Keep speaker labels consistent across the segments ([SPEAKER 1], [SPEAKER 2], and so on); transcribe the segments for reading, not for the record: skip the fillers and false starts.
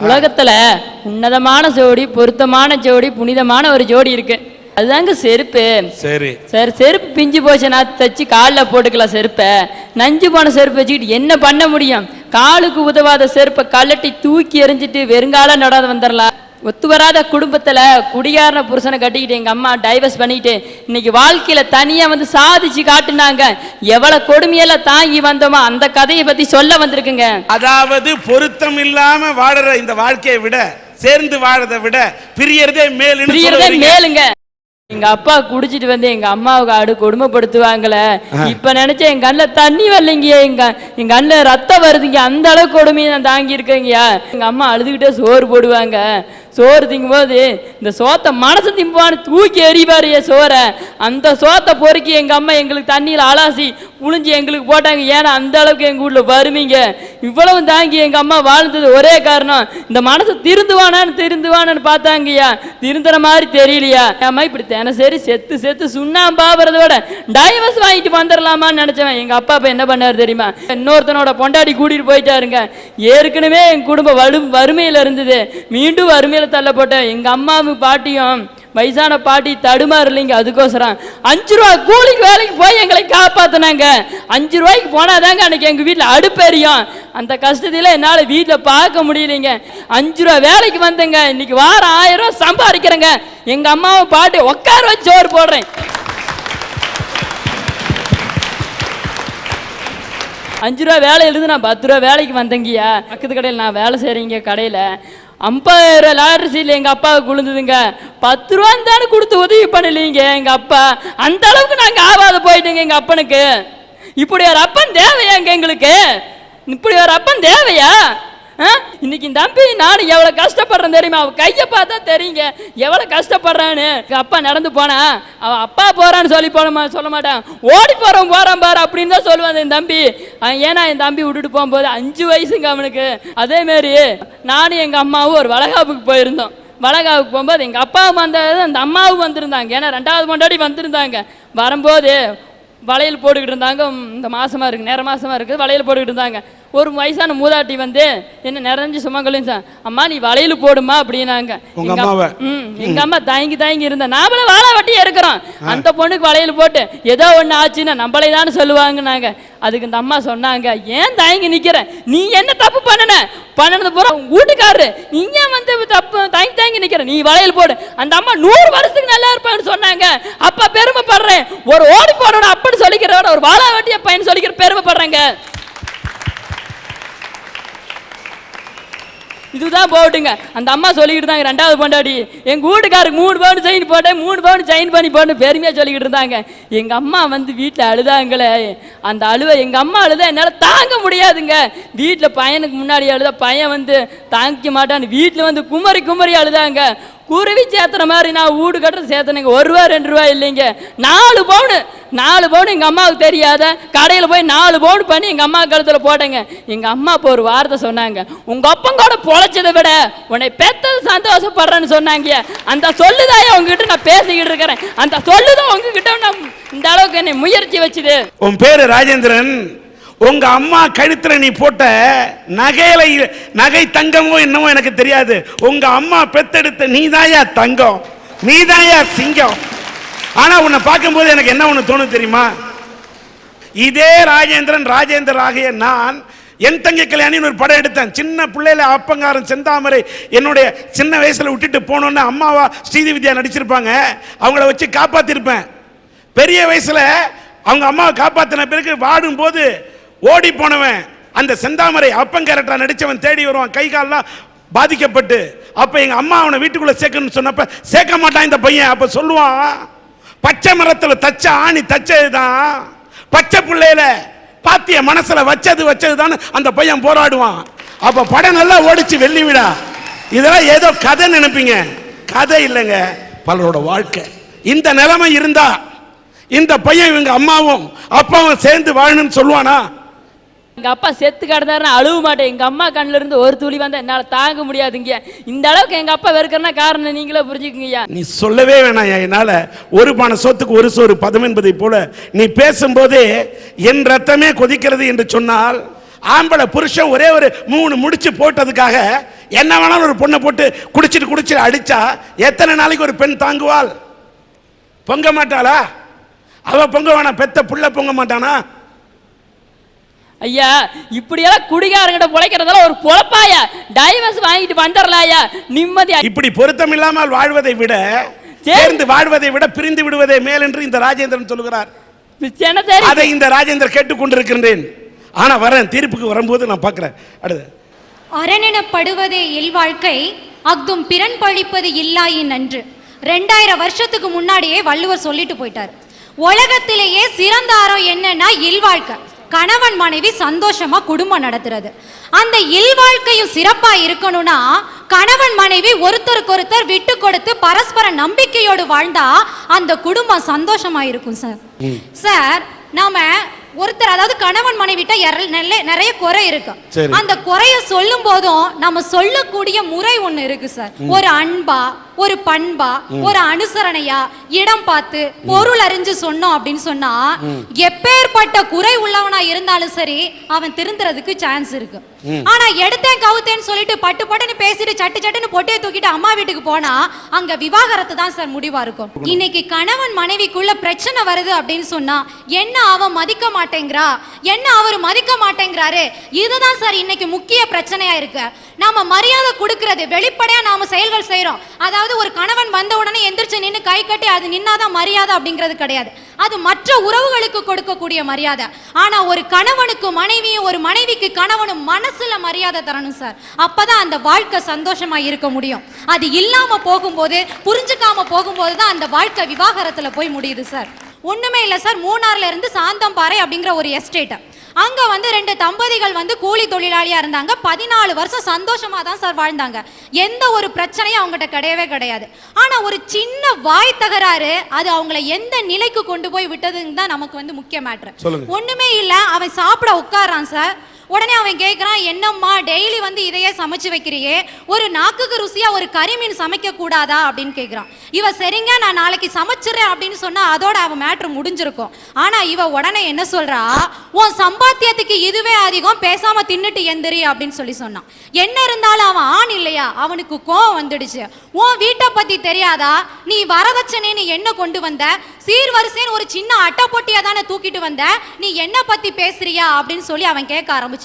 [SPEAKER 1] உலகத்துல உன்னதமான ஜோடி, பொருத்தமான ஜோடி, புனிதமான ஒரு ஜோடி இருக்கு. அதுதாங்க செருப்பு. சரி சார், செருப்பு பிஞ்சு போச்சுன்னா தச்சு காலில் போட்டுக்கலாம். செருப்பை நஞ்சு போன செருப்பு வச்சுக்கிட்டு என்ன பண்ண முடியும்? காலுக்கு உதவாத செருப்பை கழட்டி தூக்கி எறிஞ்சிட்டு வெறுங்கால நடாத வந்துடலாம். ஒத்து வராத குடும்பத்துல குடிகாரன புருஷனை கட்டிக்கிட்டு எங்க அம்மா டைவர்ஸ் பண்ணிட்டு இன்னைக்கு வாழ்க்கையில தனியா வந்து சாதிச்சு காட்டுனாங்க. எவ்வளவு கொடுமையெல்லாம் தாங்கி வந்தோமோ அந்த கதையை பத்தி சொல்ல வந்திருக்குங்க.
[SPEAKER 2] அதாவது பொருத்தம் இல்லாம வாழற இந்த வாழ்க்கையை விட சேர்ந்து வாழறதை விட பிரியறதே
[SPEAKER 1] மேலுங்க. எங்க அப்பா குடிச்சிட்டு வந்து எங்க அம்மாவுக்கு ஆடு கொடுமைப்படுத்துவாங்கள. இப்ப நினைச்ச என் கண்ணுல தண்ணி வரலைங்க, எங்க கண்ணுல ரத்தம் வருதுங்க. அந்த அளவுக்கு கொடுமையை நான் தாங்கி இருக்கேங்கய்யா. எங்க அம்மா அழுதுகிட்டே சோறு போடுவாங்க. சோறு திங்கும் போது இந்த சோத்தை மனசு திம்பான்னு தூக்கி எறிவாரு சோறை. அந்த சோத்தை பொறுக்கி எங்க அம்மா எங்களுக்கு தண்ணியில் அலாசி புழிஞ்சு எங்களுக்கு போட்டாங்க. ஏன்னா அந்த அளவுக்கு எங்க வீட்டுல வருவீங்க. இவ்வளவு தாங்கி எங்க அம்மா வாழ்ந்தது ஒரே காரணம், இந்த மனசு திருந்துவானான்னு பார்த்தாங்கய்யா. திருந்துற மாதிரி தெரியலையா. அம்மா இப்படி தினசரி செத்து செத்து சுண்ணாம்பாவறதோட டைவர்ஸ் வாங்கிட்டு வந்துடலாமான்னு நினைச்சவன் எங்க அப்பா இப்ப என்ன பண்ணாரு தெரியுமா? இன்னொருத்தனோட பொண்டாடி கூட்டிட்டு போயிட்டாருங்க. ஏற்கனவே என் குடும்பம் வறுமையில இருந்தது, மீண்டும் வறுமையில தள்ளப்பட்ட எங்க அம்மாவும் பாட்டியும் வயசான பாட்டி தடுமாறு இல்லைங்க. அதுக்கோசரம் 5 ரூபா கூலிக்கு வேலைக்கு போய் எங்களை காப்பாத்தினாங்க. 5 ரூபாய்க்கு போனாதாங்க அன்னைக்கு எங்க வீட்டுல அடுப்பெரியும். அந்த கஷ்டத்துல என்னால வீட்டுல பார்க்க முடியலைங்க. 5 ரூபா வேலைக்கு வந்தேங்க. இன்னைக்கு வாரம் 1000 ரூபாய் சம்பாதிக்கிறேங்க. எங்க அம்மாவை பாட்டி உட்கார வச்சு சோறு போடுறேன். 5 ரூபா வேலையில இருந்து நான் 10 ரூபா வேலைக்கு வந்தேங்கய்யா. பக்கத்து கடையில் நான் வேலை செய்றேங்க. கடையில 50 லாட்டரி சீட்ல எங்க அப்பாவுக்கு விழுந்ததுங்க. 10 ரூபா தானே கொடுத்து உதவி பண்ணலீங்க எங்க அப்பா. அந்த அளவுக்கு நாங்க ஆவாத போயிட்டோங்க எங்க அப்பனுக்கு. இப்படி ஒரு அப்பன் தேவையாங்க எங்களுக்கு? இப்படி ஒரு அப்பன் தேவையா? இன்னைக்கு தம்பி நானும் எவ்வளவு கஷ்டப்படுறேன் தெரியுமா? அவ கையை பார்த்தா தெரியுங்க எவ்வளவு கஷ்டப்படுறான்னு. அப்பா நடந்து போனா அவ அப்பா போறான்னு சொல்லி சொல்ல மாட்டான், ஓடி போறான் பாரு அப்படின்னு தான் சொல்லுவான் என் தம்பி. ஏன்னா என் தம்பி விட்டுட்டு போகும்போது 5 வயசுங்க அவனுக்கு. அதே மாதிரி நானும் எங்க அம்மாவும் ஒரு வளகாப்புக்கு போயிருந்தோம். வளகாவுக்கு போகும்போது எங்க அப்பாவும் வந்தது, அந்த அம்மாவும் வந்திருந்தாங்க. ஏன்னா 2வது கொண்டாடி வந்திருந்தாங்க. வரும்போது வளையல் போட்டுக்கிட்டு இருந்தாங்க. இந்த மாசமா இருக்கு, நேர மாசமா இருக்குது, வளையல் போட்டுக்கிட்டு இருந்தாங்க. ஒரு வயசான மூதாட்டி வந்து என்ன நிறைஞ்சு சுமங்கலும் அம்மா நீ வளையல் போடுமா அப்படின்னாங்க. எங்க அம்மா தயங்கி இருந்த நாமளும் வாழை வட்டி இருக்கிறோம். அந்த பொண்ணுக்கு வளையல் போட்டு ஏதோ ஒண்ணு ஆச்சுன்னா நம்மளே தானே சொல்லுவாங்கன்னாங்க. அதுக்கு இந்த அம்மா சொன்னாங்க, ஏன் தயங்கி நிக்கிற? நீ என்ன தப்பு பண்ணனது பூரா வீட்டுக்காரரு, நீ ஏன் வந்து தப்பு தயங்கி நிக்கிற? நீ வளையல் போடு. அந்த அம்மா 100 வருஷத்துக்கு நல்லா இருப்பான்னு சொன்னாங்க. அப்ப பெருமைப்படுறேன். ஒரு ஓடி போடணும் அப்படின்னு சொல்லிக்கிறோட ஒரு வாழை வட்டிய பையன் சொல்லிக்கிற பெருமைப்படுறேங்க. இதுதான் போட்டுங்க. அந்த அம்மா சொல்லிக்கிட்டு இருந்தாங்க 2வது பொண்டாடி எங்க வீட்டுக்காருக்கு 3 பவுன் செயின் போட்டேன், 3 பவுன் செயின் பண்ணி போட்டு பெருமையா சொல்லிக்கிட்டு இருந்தாங்க. எங்க அம்மா வந்து வீட்டுல அழுதாங்களே. அந்த அழுவை எங்க அம்மா அழுதா என்னால தாங்க முடியாதுங்க. வீட்டுல பையனுக்கு முன்னாடி அழுதா பையன் வந்து தாங்கிக்க மாட்டான்னு வீட்டுல வந்து குமரி அழுதாங்க. குருவி சேர்த்துற மாதிரி நான் வீடு கட்டுற சேர்த்தனுங்க. 1 ரூபா 2 ரூபா இல்லைங்க, 4 பவுன் எங்க அம்மாவுக்கு தெரியாத கடையில் போய் 4 பவுன் பண்ணி எங்க அம்மா கழுத்துல போட்டேங்க. எங்க அம்மா இப்போ ஒரு வார்த்தை சொன்னாங்க, உங்க அப்பங்கூட பொழைச்சதை விட உன்னை பெத்தது சந்தோஷப்படுறேன்னு சொன்னாங்க. அந்த சொல்லுதான் உங்ககிட்ட நான் பேசிக்கிட்டு இருக்கிறேன். அந்த சொல்லுதான் உங்ககிட்ட நான் இந்த அளவுக்கு என்னை முயற்சி வச்சுது.
[SPEAKER 2] உன் பேரு ராஜேந்திரன். உங்க அம்மா கழுத்துல நீ போட்ட நகை தங்கமோ என்னமோ எனக்கு தெரியாது. உங்க அம்மா பெத்தெடுத்த நீதாயா தங்கம், நீதாயா சிங்கம். ஆனா உன்னை பார்க்கும்போது எனக்கு என்ன ஒண்ணு தோணும் தெரியுமா? இதே ராஜேந்திரன் ஆகிய நான் என் தங்கை கல்யாணின்னு ஒரு படம் எடுத்தேன். சின்ன பிள்ளையில அப்பங்காரன் செந்தாமரை என்னுடைய சின்ன வயசுல விட்டுட்டு போனோன்னு அம்மாவா ஸ்ரீவித்யா நடிச்சிருப்பாங்க. அவங்கள வச்சு காப்பாத்திருப்பேன். பெரிய வயசுல அவங்க அம்மாவை காப்பாத்தின பிறகு வாடும் போது ஓடி போனவன் அந்த செந்தாமரை அப்பன் கேரக்டரா நடிச்சவன் தேடி வருவான், கை கால்லாம் பாதிக்கப்பட்டு. அப்ப எங்க அம்மா அவனை வீட்டுக்குள்ள சேர்க்கணும்னு சொன்னப்ப சேர்க்க மாட்டான் இந்த பையன். அப்ப சொல்லுவான், பச்சை மரத்துல தச்ச ஆணி தச்சதுதான், பச்சை பிள்ளையில பாத்திய மனசுல வச்சதுதான் அந்த பையன் போராடுவான். அப்ப படம் நல்லா ஓடிச்சு வெள்ளி விழா. இதெல்லாம் ஏதோ கதை நினைப்பீங்க, கதை இல்லைங்க, பலரோட வாழ்க்கை. இந்த நிலைமை இருந்தா இந்த பையன் இவங்க அம்மாவும் அப்பாவும் சேர்ந்து வாழணும்னு சொல்லுவானா?
[SPEAKER 1] எங்க அப்பா செத்து கிடந்தாருன்னா அழுவ மாட்டேன். எங்க அம்மா கண்ணுல இருந்து ஒரு துளி வந்தா என்னால தாங்க முடியாதுங்க. இந்த அளவுக்கு எங்க அப்பா வெறுக்கிறனா காரணம் நீங்களே புரிஞ்சுக்குங்கய்யா.
[SPEAKER 2] நீ சொல்லவே வேணாம். என்னால ஒரு பானை சோத்துக்கு ஒரு சோறு பதம் என்பதை போல நீ பேசும்போதே என் ரத்தமே கொதிக்கிறது என்று சொன்னால், ஆம்பளை புருஷன் ஒரே ஒரு 3 முடிச்சு போட்டதுக்காக என்ன வேணாலும் ஒரு பொண்ணை போட்டு குடிச்சிட்டு அடிச்சா எத்தனை நாளைக்கு ஒரு பெண் தாங்குவாள்? பொங்க மாட்டாளா? அவ பொங்க வேணாம், பெத்த புள்ள பொங்க மாட்டானா?
[SPEAKER 1] ஐயா இப்படியெல்லாம் குடிகாரங்கிட்ட பொழைக்கிறதெல்லாம் ஒரு பொழப்பாயா? டைவர்ஸ் வாங்கிட்டு வந்துடலாயா நிம்மதியா?
[SPEAKER 2] இப்படி பொருத்தம் இல்லாமல் வாழ்வதை விட சேர்ந்து வாழ்வதை விட பிரிந்து விடுவதே மேல் என்று இந்த ராஜேந்திரன் சொல்லுகிறார். அதை இந்த ராஜேந்திரன் கேட்டுக்கொண்டிருக்கின்றேன். ஆனா வரேன், தீர்ப்புக்கு வரும்போது நான் பார்க்கிறேன். அடுத்து,
[SPEAKER 3] அரணெனப்படுவதே இல்வாழ்க்கை அஃதும் பிறன் பழிப்பது இல்லாயின் நன்று. 2000 வருஷத்துக்கு முன்னாடியே வள்ளுவர் சொல்லிட்டு போயிட்டார். உலகத்திலேயே சிறந்த அறம் என்னன்னா இல்வாழ்க்கை. கணவன் மனைவி சந்தோஷமா குடும்பம் நடத்துறது. அந்த இல்வாழ்க்கையும் சிறப்பா இருக்கணும்னா கணவன் மனைவி ஒருத்தருக்கொருத்தர் விட்டு கொடுத்து பரஸ்பர நம்பிக்கையோடு வாழ்ந்தா அந்த குடும்பம் சந்தோஷமா இருக்கும் சார். சார் நாம ஒருத்தர், அதாவது கணவன் மனைவிட்ட நிறைய குறை இருக்கு. அந்த குறைய சொல்லும் போதும் நம்ம சொல்லக்கூடிய முறை ஒண்ணு இருக்கு சார். ஒரு அன்பா, ஒரு பண்பா, ஒரு அனுசரணையா, இடம் பார்த்து பொருள் அறிஞ்சு சொன்னோம் அப்படின்னு சொன்னா எப்பேற்பட்ட குறை உள்ளவனா இருந்தாலும் சரி அவன் திருந்துறதுக்கு சான்ஸ் இருக்கு. ஆனா எடுத்தேன் கவுத்தேன்னு சொல்லிட்டு பட்டு பட்டுன்னு பேசிட்டு சட்டு சட்டுன்னு பொட்டையை தூக்கிட்டு அம்மா வீட்டுக்கு போனா அங்க விவாகரத்து தான் சார் முடிவா இருக்கும். இன்னைக்கு கணவன் மனைவிக்குள்ள பிரச்சனை வருது அப்படின்னு சொன்னா என்ன அவன் மதிக்க மாட்டேங்கிறா, என்ன அவர் மதிக்க மாட்டேங்கிறாரு, இதுதான் சார் இன்னைக்கு முக்கிய பிரச்சனையா இருக்கு. நாம மரியாதை கொடுக்கறது, வெளிப்படையா நாம செயல்கள் செய்யறோம். அதாவது ஒரு கணவன் வந்த உடனே எந்திரிச்சு நின்று கை கட்டி அது நின்னாதான் மரியாதை அப்படிங்கிறது கிடையாது. அது மற்ற உறவுகளுக்கு கொடுக்கக்கூடிய மரியாதை. ஆனா ஒரு கணவனுக்கு மனைவியும், ஒரு மனைவிக்கு கணவனும் மனசுல மரியாதை தரணும் சார். அப்பதான் அந்த வாழ்க்கை சந்தோஷமா இருக்க முடியும். அது இல்லாம போகும்போது, புரிஞ்சுக்காம போகும்போது தான் அந்த வாழ்க்கை விவாகரத்துல போய் முடியுது சார். ஒண்ணுமே இல்லை சார். மூணார்ல இருந்து சாந்தம்பாறை அப்படிங்கிற ஒரு எஸ்டேட், அங்க 2 தம்பதிகள் கூலி தொழிலாளியா இருந்தாங்க. 14 வருஷம் சந்தோஷமா தான் சார் வாழ்ந்தாங்க. எந்த ஒரு பிரச்சனையும் அவங்ககிட்ட கிடையவே கிடையாது. ஆனா ஒரு சின்ன வாய் தகராறு அது அவங்களை எந்த நிலைக்கு கொண்டு போய் விட்டதுன்னு தான் நமக்கு முக்கிய மேட்ரு. ஒண்ணுமே இல்ல, அவன் சாப்பிட உட்காரான் சார். உடனே அவன் கேட்குறான், என்னம்மா டெய்லி இதையே சமைச்சு வைக்கிறியே, ஒரு நாக்குக்கு ருசியா ஒரு கறிமீன் சமைக்க கூடாதா அப்படின்னு கேட்குறான். இவ சரிங்க நான் நாளைக்கு சமைச்சிடுறேன் அப்படின்னு சொன்னா அதோட அவன் மேட்ரு முடிஞ்சிருக்கும். ஆனா இவ உடனே என்ன சொல்றா, உன் சம்பாத்தியத்துக்கு இதுவே அதிகம், பேசாம தின்னுட்டு எந்திரி அப்படின்னு சொன்னான். என்ன இருந்தாலும் அவன் ஆண் இல்லையா, அவனுக்கு கோவம் வந்துடுச்சு. உன் வீட்டை பத்தி தெரியாதா, நீ வரதட்சணைன்னு என்ன கொண்டு வந்த, சீர்வரிசைன்னு ஒரு சின்ன அட்டை பொட்டியா தானே தூக்கிட்டு வந்த, நீ என்ன பத்தி பேசுறியா அப்படின்னு சொல்லி அவன் கேட்க ஆரம்பிச்சிட்டான்.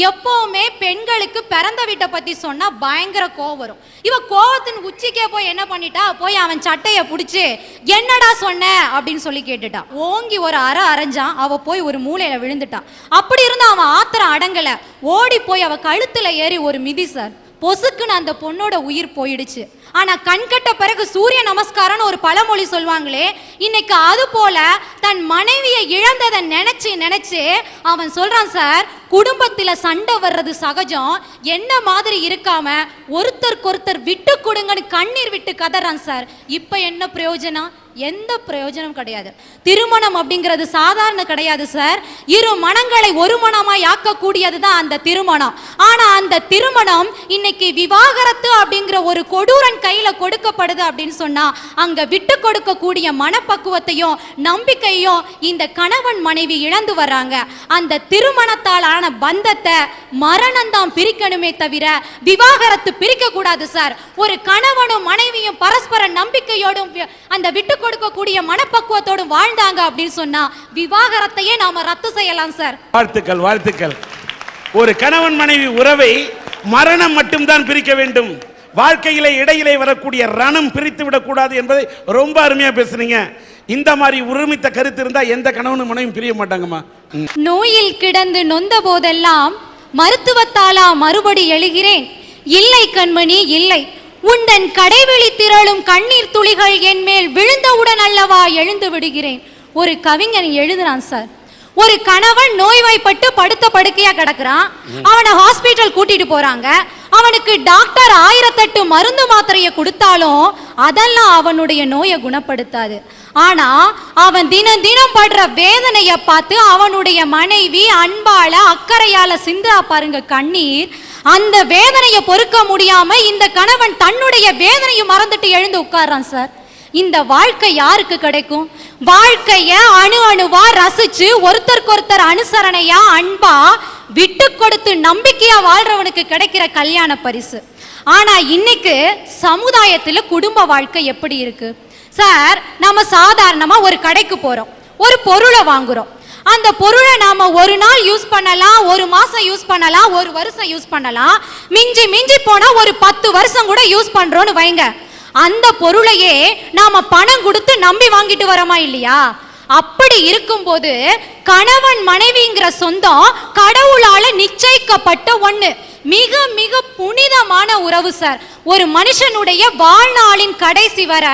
[SPEAKER 3] எப்பவுமே பெண்களுக்கு பிறந்த வீட்டை பத்தி சொன்னா பயங்கர கோவம் வரும். இவ கோவத்தின் உச்சிக்கே போய் என்ன பண்ணிட்டா, போய் அவன் சட்டைய பிடிச்சு என்னடா சொன்ன அப்படின்னு சொல்லி கேட்டுட்டான். ஓங்கி ஒரு அரைஞ்சான். அவ போய் ஒரு மூலையில விழுந்துட்டான். அப்படி இருந்தா அவன் ஆத்திரம் அடங்கல, ஓடி போய் அவ கழுத்துல ஏறி ஒரு மிதி சார். பொசுக்குன்னு அந்த பொண்ணோட உயிர் போயிடுச்சு. ஆனா கண்கட்ட பிறகு சூரிய நமஸ்காரம்னு ஒரு பழமொழி சொல்வாங்களே, இன்னைக்கு அது போல தன் மனைவியை இழந்ததை நினைச்சு அவன் சொல்றான் சார், குடும்பத்துல சண்டை வர்றது சகஜம், என்ன மாதிரி இருக்காம ஒருத்தருக்கொருத்தர் விட்டு கொடுங்கன்னு கண்ணீர் விட்டு கதறான் சார். இப்ப என்ன பிரயோஜனம்? எந்த பிரயோஜனம் கிடையாது. திருமணம் அப்படிங்கிறது சாதாரண கிடையாது சார். இரு மனங்களை ஒரு மனமாய் ஆக்கக்கூடியது தான் அந்த திருமணம். ஆனா அந்த திருமணம் இன்னைக்கு விவாகரத்து அப்படிங்கிற ஒரு கொடூரன் கையில கொடுக்கப்படுது அப்படின்னு சொன்னா அங்க விட்டு கொடுக்கக்கூடிய மனப்பக்குவத்தையும் நம்பிக்கையும் இந்த கணவன் மனைவி இழந்து வர்றாங்க. அந்த திருமணத்தால் ஆன பந்தத்தை மரணம்தான் பிரிக்கணுமே தவிர விவாகரத்து பிரிக்க கூடாது சார். ஒரு கணவனும் மனைவியும் பரஸ்பர நம்பிக்கையோடும் அந்த விட்டு கொடுக்கக்கூடிய மனப்பக்குவத்தோடு வாழ்ந்தாங்க அப்படின்னு சொன்னா விவாகரத்தையே நாம ரத்து செய்யலாம் சார்.
[SPEAKER 2] வாழ்த்துக்கள், வாழ்த்துக்கள். ஒரு கணவன் மனைவி உறவை மரணம் மட்டும்தான் பிரிக்க வேண்டும். வாழ்க்கையிலே இடையிலே வரக்கூடிய ரணம் பிரித்து விடக்கூடாது என்பதை ரொம்ப அருமையா பேசுறீங்க. இந்த மாதிரி உரிமைத்த கருத்து இருந்தா எந்த கணவனும் மனைவியும் பிரிய மாட்டாங்கம்மா.
[SPEAKER 3] நோயில் கிடந்து நொந்த போதெல்லாம் மருத்துவத்தாலா மறுபடி எழுகிறேன், இல்லை கண்மணி இல்லை, உந்தன் கடைவெளி திரளும் கண்ணீர் துளிகள் என் மேல் விழுந்தவுடன் அல்லவா எழுந்து விடுகிறேன். ஒரு கவிஞன் எழுதுறான் சார். ஒரு கணவன் நோய்வாய்ப்பட்டு படுத்த படுக்கையா கிடக்குறான். அவனை ஹாஸ்பிட்டல் கூட்டிட்டு போறாங்க. அவனுக்கு டாக்டர் 1008 மருந்து மாத்திரையை கொடுத்தாலும் அதெல்லாம் அவனுடைய நோயை குணப்படுத்தாது. ஆனா அவன் தினம் தினம் படுற வேதனையை பார்த்து அவனுடைய மனைவி அன்பால அக்கறையால சிந்துரா பாருங்க கண்ணீர். அந்த வேதனையை பொறுக்க முடியாம இந்த கணவன் தன்னுடைய வேதனையை மறந்துட்டு எழுந்து உட்கார்றான் சார். இந்த வாழ்க்கை யாருக்கு கிடைக்கும்? வாழ்க்கைய அணு அணுவா ரசிச்சு ஒருத்தருக்கொருத்தர் அனுசரணையா அன்பா விட்டு கொடுத்து நம்பிக்கையா வாழ்றவனுக்கு கிடைக்கிற கல்யாண பரிசு. ஆனா இன்னைக்கு சமுதாயத்துல குடும்ப வாழ்க்கை எப்படி இருக்கு சார்? நாம சாதாரணமா ஒரு கடைக்கு போறோம், ஒரு பொருளை வாங்குறோம். அந்த பொருளை நாம ஒரு நாள் யூஸ் பண்ணலாம், ஒரு மாசம் யூஸ் பண்ணலாம், ஒரு வருஷம் யூஸ் பண்ணலாம், மிஞ்சி மிஞ்சி போனா ஒரு 10 வருஷம் கூட யூஸ் பண்றோம்னு வைங்க. அந்த பொருளையே நாம பணம் கொடுத்து நம்பி வாங்கிட்டு வரோமா இல்லையா? அப்படி இருக்கும்போது கணவன் மனைவிங்கிற சொந்தம் கடவுளால நிச்சயிக்கப்பட்ட ஒண்ணு, மிக மிக புனிதமான உறவு சார். ஒரு மனுஷனுடைய வாழ்நாளின் கடைசி வர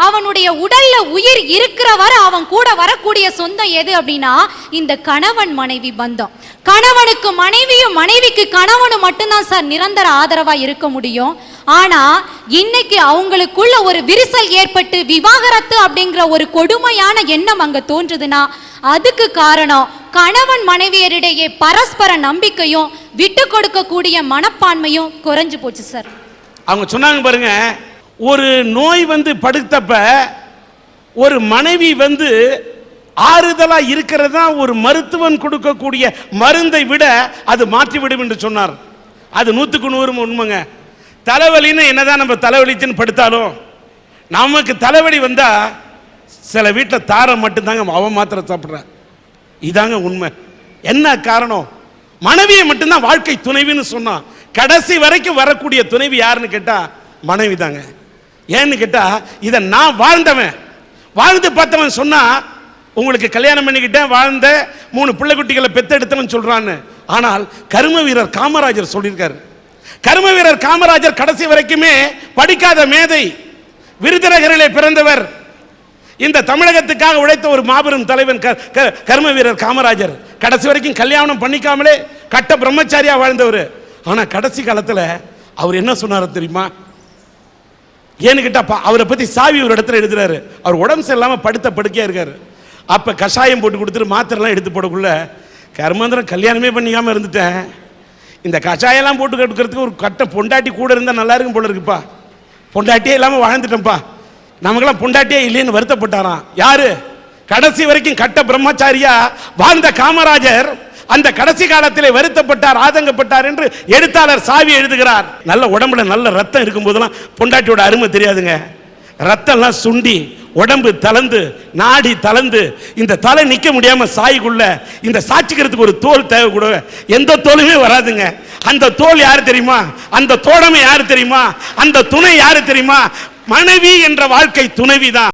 [SPEAKER 3] அவனுடைய உடல்ல உயிர் இருக்கிற வர அவன் கூட வரக்கூடிய சொந்தம் எது அப்படின்னா இந்த கணவன் மனைவி பந்தம். கணவனுக்கு மனைவியும் மனைவிக்கு கணவனும் மட்டும்தான் சார் நிரந்தர ஆதரவா இருக்க முடியும். ஆனா இன்னைக்கு அவங்களுக்குள்ள ஒரு விரிசல் ஏற்பட்டு விவாகரத்து அப்படிங்கிற ஒரு கொடுமையான எண்ணம் அங்க தோன்றுதுன்னா அதுக்கு காரணம் கணவன் மனைவியரிடையே பரஸ்பர நம்பிக்கையும் விட்டு கொடுக்கக்கூடிய மனப்பான்மையும் குறைஞ்சு போச்சு சார்.
[SPEAKER 2] அவங்க சொன்னாங்க பாருங்க, ஒரு நோய் வந்து படுத்தப்ப ஒரு மனைவி வந்து ஆறுதலா இருக்கிறது தான் ஒரு மருத்துவன் கொடுக்கக்கூடிய மருந்தை விட அது மாற்றிவிடும் என்று சொன்னார். அது 100க்கு 100 உண்மைங்க. தலைவலின்னு என்னதான் நம்ம தலைவலிச்சுன்னு படுத்தாலும் நமக்கு தலைவலி வந்தா சில வீட்டில் தாரம் மட்டும்தாங்க அவன் மாத்திரை சாப்பிட்ற. இதாங்க உண்மை. என்ன காரணம்? மனைவியை மட்டும்தான் வாழ்க்கை துணைவின்னு சொன்னான். கடைசி வரைக்கும் வரக்கூடிய துணைவி யாருன்னு கேட்டா மனைவி தாங்க. ஏன்னு கேட்டா இதை நான் வாழ்ந்து பார்த்தவன் சொன்னா உங்களுக்கு கல்யாணம் பண்ணிக்கிட்டேன், வாழ்ந்த 3 பிள்ளை குட்டிகளை பெத்தெடுத்தவன் சொல்றான்னு. ஆனால் கர்ம வீரர் காமராஜர் சொல்லியிருக்காரு. கர்ம வீரர் காமராஜர் கடைசி வரைக்குமே படிக்காத மேதை, விருதுநகரிலே பிறந்தவர், இந்த தமிழகத்துக்காக உழைத்த ஒரு மாபெரும் தலைவன் கர்ம வீரர் காமராஜர். கடைசி வரைக்கும் கல்யாணம் பண்ணிக்காமலே கட்ட பிரம்மச்சாரியா வாழ்ந்தவர். ஆனா கடைசி காலத்துல அவர் என்ன சொன்னார் தெரியுமா? ஏன்னு கேட்டா அவரை பத்தி சாவி ஒரு இடத்துல எழுதுறாரு. அவர் உடம்பு சரியில்லாம படுக்கையா இருக்காரு. அப்ப கஷாயம் போட்டு கொடுத்துட்டு மாத்திரைலாம் எடுத்து போடக்குள்ள கர்மந்திரம் கல்யாணமே பண்ணிக்காம இருந்துட்டேன், இந்த கஷாயெல்லாம் போட்டு கொடுக்கறதுக்கு ஒரு கட்ட பொண்டாட்டி கூட இருந்தா நல்லா இருக்கும் போல இருக்குப்பா, பொண்டாட்டியே இல்லாம வாழ்ந்துட்டேன்ப்பா, நமக்கெல்லாம் பொண்டாட்டியே இல்லைன்னு வருத்தப்பட்டாராம். யாரு? கடைசி வரைக்கும் கட்ட பிரம்மச்சாரியா வாழ்ந்த காமராஜர் அந்த கடைசி காலத்திலே வருத்தப்பட்டார், ஆதங்கப்பட்டார் என்று எழுத்தாளர் சாவி எழுதுகிறார். நல்ல உடம்புல நல்ல ரத்தம் இருக்கும் போதெல்லாம் பொண்டாட்டியோட அருமை தெரியாதுங்க. ரத்தம்லாம் சுண்டி உடம்பு தளர்ந்து நாடி தளர்ந்து இந்த தலை நிக்க முடியாம சாய்க்குள்ள இந்த சாட்சிக்கிறதுக்கு ஒரு தோல் தேவை கூட எந்த தோலுமே வராதுங்க. அந்த தோல் யாரு தெரியுமா? அந்த தோழமை யாரு தெரியுமா? அந்த துணை யாரு தெரியுமா? மனைவி என்ற வாழ்க்கை துணைவிதான்.